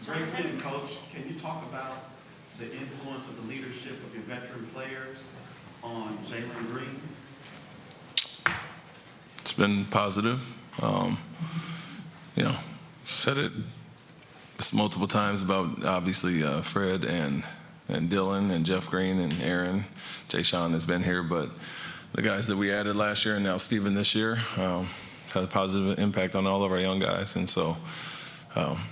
Great win, Coach. Can you talk about the influence of the leadership of your veteran players on Jalen Green? It's been positive. Said it multiple times about obviously Fred and Dylan and Jeff Green and Aaron. Jay Sean has been here, but the guys that we added last year and now Steven this year had a positive impact on all of our young guys. And so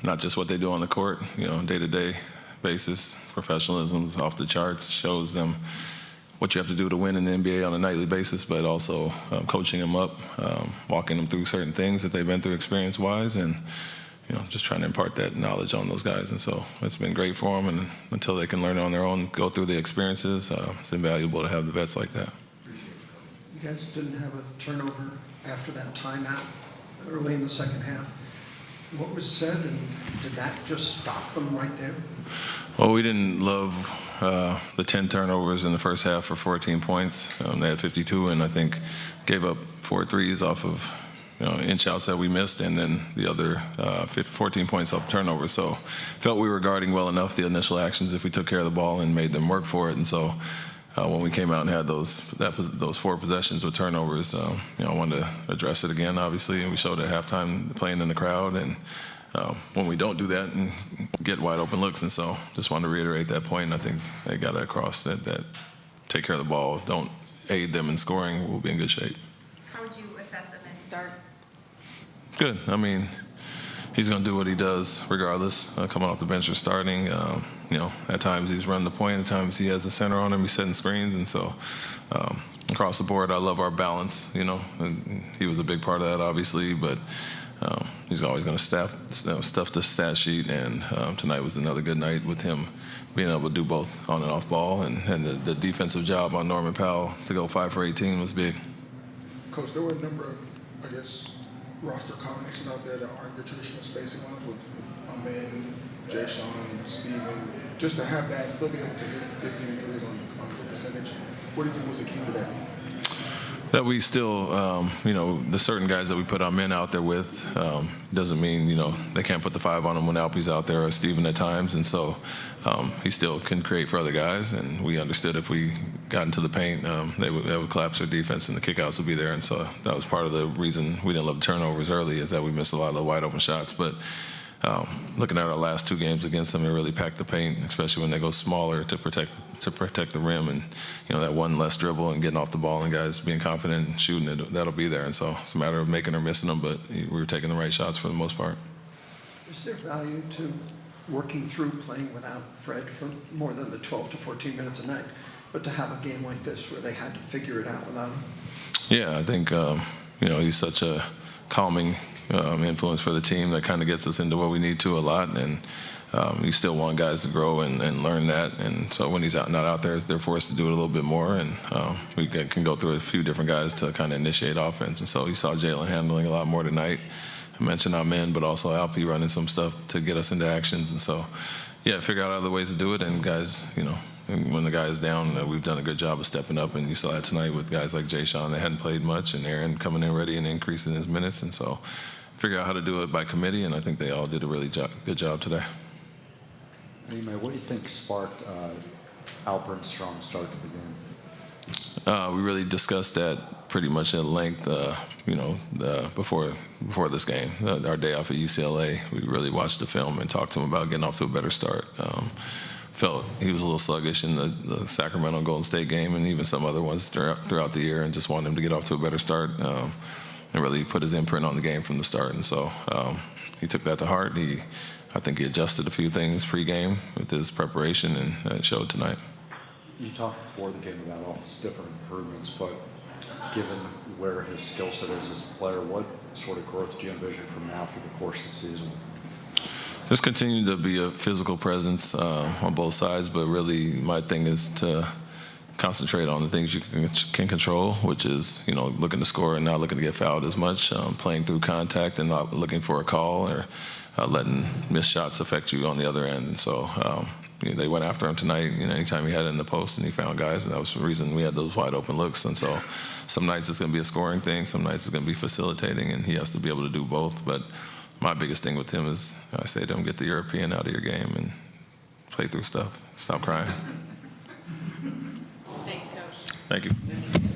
not just what they do on the court, day-to-day basis, professionalism is off the charts, shows them what you have to do to win in the NBA on a nightly basis, but also coaching them up, walking them through certain things that they've been through experience-wise, and just trying to impart that knowledge on those guys. And so it's been great for them, and until they can learn it on their own, go through the experiences, it's invaluable to have the vets like that. You guys didn't have a turnover after that timeout early in the second half. What was said, and did that just stop them right there? Well, we didn't love the 10 turnovers in the first half for 14 points. They had 52, and I think gave up 4 threes off of inch outs that we missed, and then the other 14 points off turnovers. So felt we were guarding well enough the initial actions if we took care of the ball and made them work for it. And so when we came out and had those 4 possessions with turnovers, I wanted to address it again, obviously, and we showed at halftime playing in the crowd, and when we don't do that and get wide open looks. And so just wanted to reiterate that point, and I think they got it across that take care of the ball, don't aid them in scoring, we'll be in good shape. How would you assess him and start? Good. I mean, he's going to do what he does regardless, coming off the bench or starting. At times he's run the point, at times he has the center on him, he's setting screens. And so across the board, I love our balance, and he was a big part of that, obviously, but he's always going to stuff the stat sheet, and tonight was another good night with him being able to do both on and off ball, and the defensive job on Norman Powell to go 5 for 18 was big. Coach, there were a number of, roster combinations out there that aren't your traditional spacing ones with Ime, Jay Sean, Steven. Just to have that and still be able to hit 15 threes on good percentage, what do you think was the key to that? That we still, the certain guys that we put our men out there with doesn't mean, they can't put the 5 on them when Alpy's out there or Steven at times. And so he still can create for other guys. And we understood if we got into the paint, they would collapse their defense and the kickouts would be there. And so that was part of the reason we didn't love turnovers early, is that we missed a lot of the wide open shots. But looking at our last 2 games against them, it really packed the paint, especially when they go smaller to protect the rim, and that one less dribble and getting off the ball and guys being confident and shooting it, that'll be there. And so it's a matter of making or missing them, but we were taking the right shots for the most part. Is there value to working through playing without Fred for more than the 12 to 14 minutes a night, but to have a game like this where they had to figure it out without him? Yeah, I think he's such a calming influence for the team that kind of gets us into what we need to a lot, and you still want guys to grow and learn that. And so when he's not out there, they're forced to do it a little bit more, and we can go through a few different guys to kind of initiate offense. And so you saw Jalen handling a lot more tonight. I mentioned our men, but also Alpy running some stuff to get us into actions. And so, figure out other ways to do it. And guys, when the guy is down, we've done a good job of stepping up. And you saw that tonight with guys like Jay Sean that hadn't played much, and Aaron coming in ready and increasing his minutes. And so figure out how to do it by committee, and I think they all did a really good job today. Ime, what do you think sparked Alpern's strong start to the game? We really discussed that pretty much at length, before this game. Our day off at UCLA, we really watched the film and talked to him about getting off to a better start. Felt he was a little sluggish in the Sacramento Golden State game, and even some other ones throughout the year, and just wanted him to get off to a better start and really put his imprint on the game from the start. And so he took that to heart. I think he adjusted a few things pre-game with his preparation, and it showed tonight. You talked before the game about all his different improvements, but given where his skill set is as a player, what sort of growth do you envision from now through the course of the season? Just continue to be a physical presence on both sides, but really my thing is to concentrate on the things you can control, which is, looking to score and not looking to get fouled as much, playing through contact and not looking for a call or letting missed shots affect you on the other end. And so they went after him tonight, anytime he had it in the post, and he found guys, and that was the reason we had those wide open looks. And so some nights it's going to be a scoring thing, some nights it's going to be facilitating, and he has to be able to do both. But my biggest thing with him is I say to him, get the European out of your game and play through stuff. Stop crying. Thanks, Coach. Thank you.